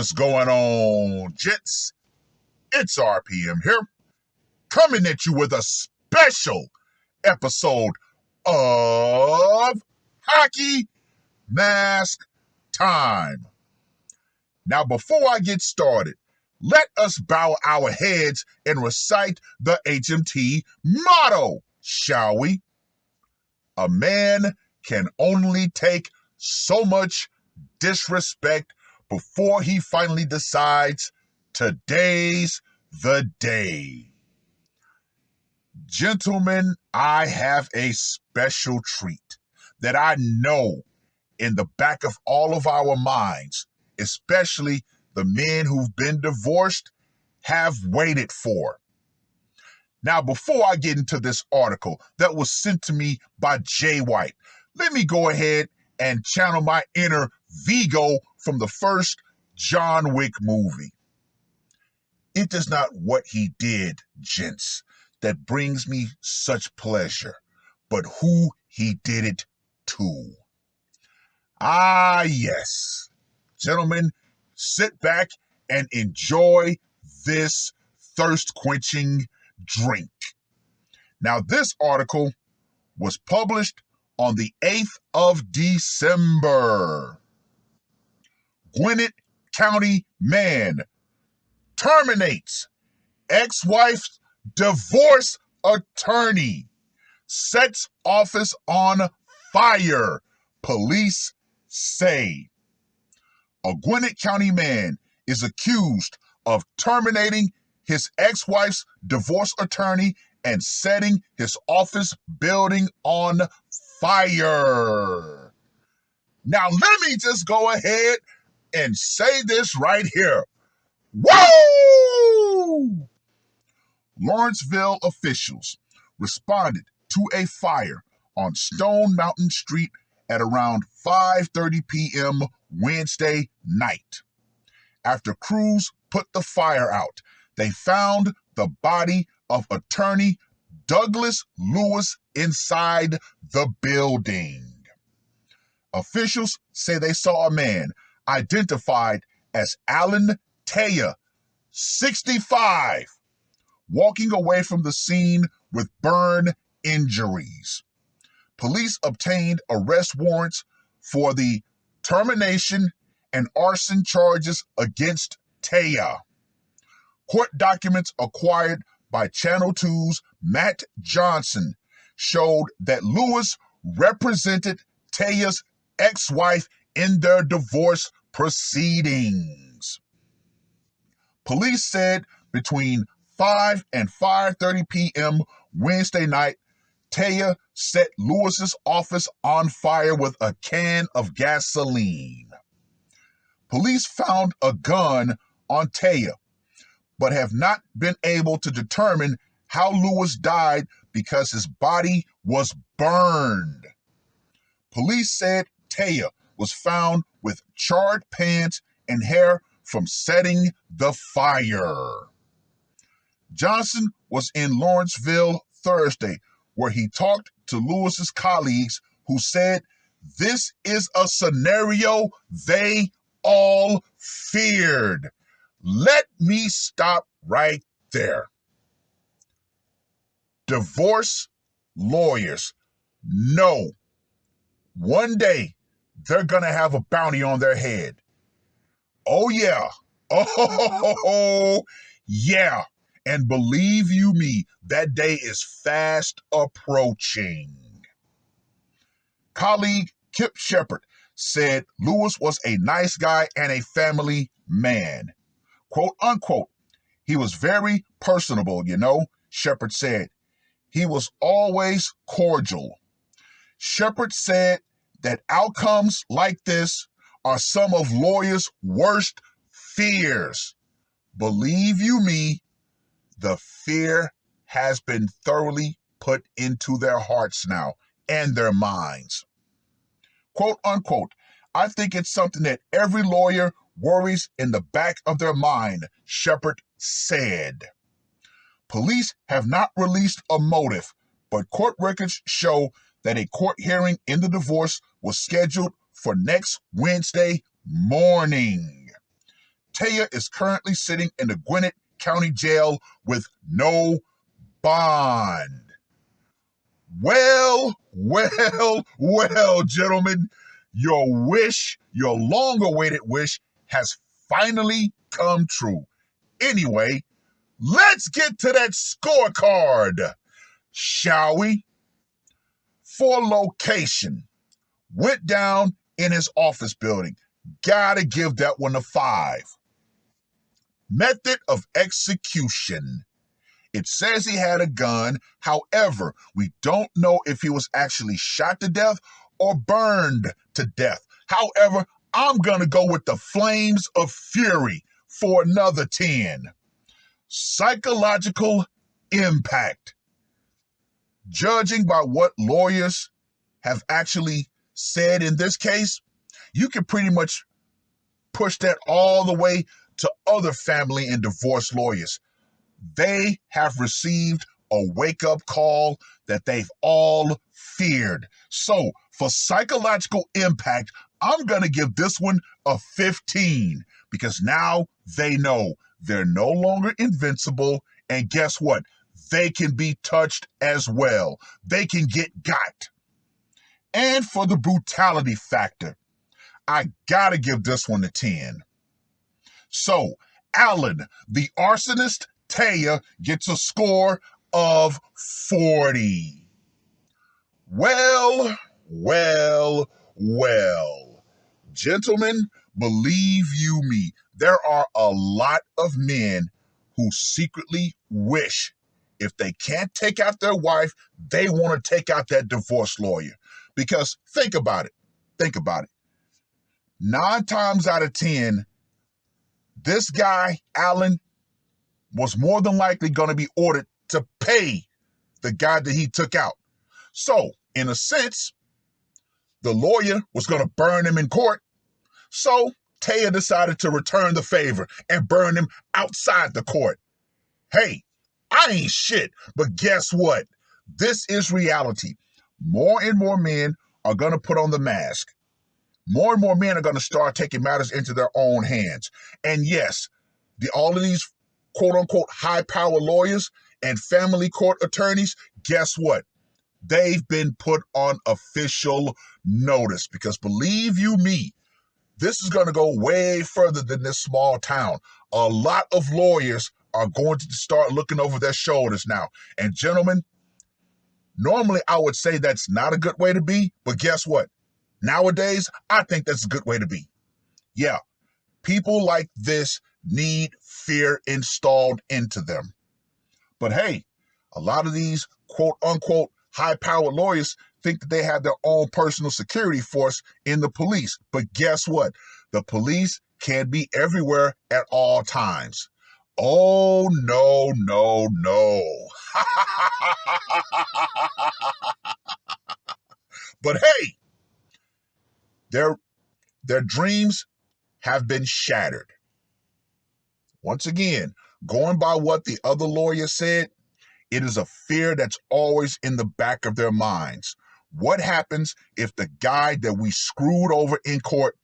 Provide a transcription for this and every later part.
is going on, gents? It's R.P.M. here, coming at you with a special episode of Hockey Mask Time. Now, before I get started, let us bow our heads and recite the HMT motto, shall we? A man can only take so much disrespect before he finally decides today's the day. Gentlemen, I have a special treat that I know in the back of all of our minds, especially the men who've been divorced, have waited for. Now, before I get into this article that was sent to me by Jay White, let me go ahead and channel my inner Vigo from the first John Wick movie. It is not what he did, gents, that brings me such pleasure, but who he did it to. Ah, yes. Gentlemen, sit back and enjoy this thirst-quenching drink. Now, this article was published on the 8th of December. Gwinnett County man terminates ex-wife's divorce attorney, sets office on fire, police say. A Gwinnett County man is accused of terminating his ex-wife's divorce attorney and setting his office building on fire. Now, let me just go ahead and say this right here. Woo! Lawrenceville officials responded to a fire on Stone Mountain Street at around 5:30 p.m. Wednesday night. After crews put the fire out, they found the body of attorney Douglas Lewis inside the building. Officials say they saw a man identified as Alan Taya, 65, walking away from the scene with burn injuries. Police obtained arrest warrants for the termination and arson charges against Taya. Court documents acquired by Channel 2's Matt Johnson showed that Lewis represented Taya's ex-wife in their divorce proceedings. Police said between 5 and 5:30 p.m. Wednesday night, Taya set Lewis's office on fire with a can of gasoline. Police found a gun on Taya, but have not been able to determine how Lewis died because his body was burned. Police said Taya was found with charred pants and hair from setting the fire. Johnson was in Lawrenceville Thursday, where he talked to Lewis's colleagues who said this is a scenario they all feared. Let me stop right there. Divorce lawyers know one day they're going to have a bounty on their head. Oh, yeah. Oh, yeah. And believe you me, that day is fast approaching. Colleague Kip Shepard said Lewis was a nice guy and a family man. Quote, unquote, he was very personable, Shepard said. He was always cordial. Shepard said that outcomes like this are some of lawyers' worst fears. Believe you me, the fear has been thoroughly put into their hearts now and their minds. Quote, unquote, I think it's something that every lawyer worries in the back of their mind, Shepard said. Police have not released a motive, but court records show that a court hearing in the divorce was scheduled for next Wednesday morning. Taya is currently sitting in the Gwinnett County Jail with no bond. Well, gentlemen, your wish, your long-awaited wish, has finally come true. Anyway, let's get to that scorecard, shall we? For location, went down in his office building. Gotta give that one a 5. Method of execution. It says he had a gun. However, we don't know if he was actually shot to death or burned to death. However, I'm going to go with the flames of fury for another 10. Psychological impact. Judging by what lawyers have actually said in this case, you can pretty much push that all the way to other family and divorce lawyers. They have received a wake-up call that they've all feared. So for psychological impact, I'm going to give this one a 15 because now they know they're no longer invincible. And guess what? They can be touched as well. They can get got. And for the brutality factor, I got to give this one a 10. So Alan, the arsonist, Taya gets a score of 40. Well. Gentlemen, believe you me, there are a lot of men who secretly wish if they can't take out their wife, they want to take out that divorce lawyer. Because think about it. 9 times out of 10, this guy, Alan, was more than likely going to be ordered to pay the guy that he took out. So, in a sense, the lawyer was going to burn him in court. So, Taya decided to return the favor and burn him outside the court. Hey, I ain't shit, but guess what? This is reality. More and more men are going to put on the mask. More and more men are going to start taking matters into their own hands. And yes, all of these quote-unquote high-power lawyers and family court attorneys, guess what? They've been put on official notice because believe you me, this is going to go way further than this small town. A lot of lawyers are going to start looking over their shoulders now. And gentlemen, normally I would say that's not a good way to be, but guess what? Nowadays, I think that's a good way to be. Yeah, people like this need fear installed into them. But hey, a lot of these quote-unquote high-powered lawyers think that they have their own personal security force in the police. But guess what? The police can't be everywhere at all times. Oh, no. But hey, their dreams have been shattered. Once again, going by what the other lawyer said, it is a fear that's always in the back of their minds. What happens if the guy that we screwed over in court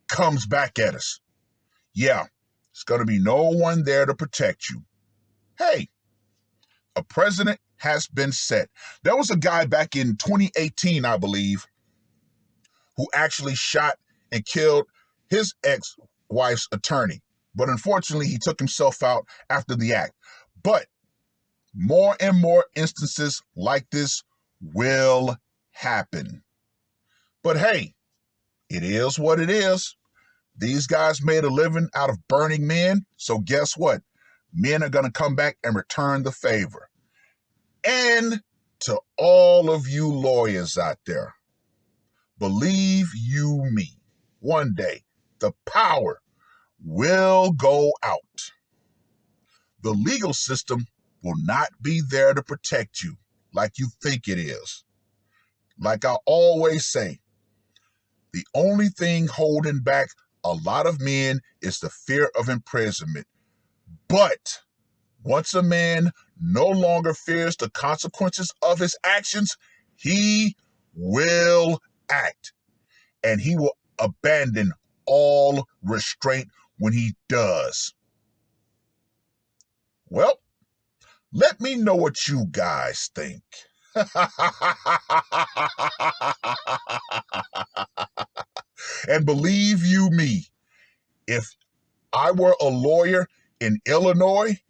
comes back at us? Yeah, there's going to be no one there to protect you. Hey, a precedent has been set. There was a guy back in 2018, I believe, who actually shot and killed his ex-wife's attorney. But unfortunately, he took himself out after the act. But more and more instances like this will happen. But hey, it is what it is. These guys made a living out of burning men. So guess what? Men are going to come back and return the favor. And to all of you lawyers out there, believe you me, one day the power will go out. The legal system will not be there to protect you like you think it is. Like I always say, the only thing holding back a lot of men is the fear of imprisonment. But once a man no longer fears the consequences of his actions, he will act. And he will abandon all restraint when he does. Well, let me know what you guys think. And believe you me, if I were a lawyer in Illinois,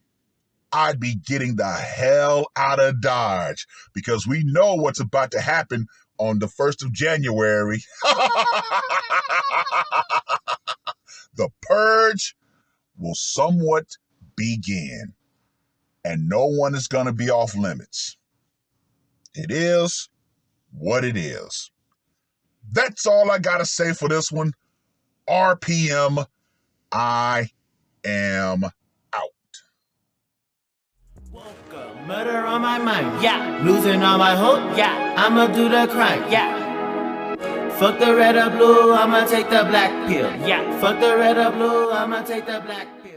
I'd be getting the hell out of Dodge, because we know what's about to happen on the 1st of January. The purge will somewhat begin, and no one is going to be off limits. It is what it is. That's all I got to say for this one. R.P.M. I am out. Woke up, murder on my mind, yeah. Losing all my hope, yeah. I'ma do the crime, yeah. Fuck the red or blue, I'ma take the black pill, yeah. Fuck the red or blue, I'ma take the black pill.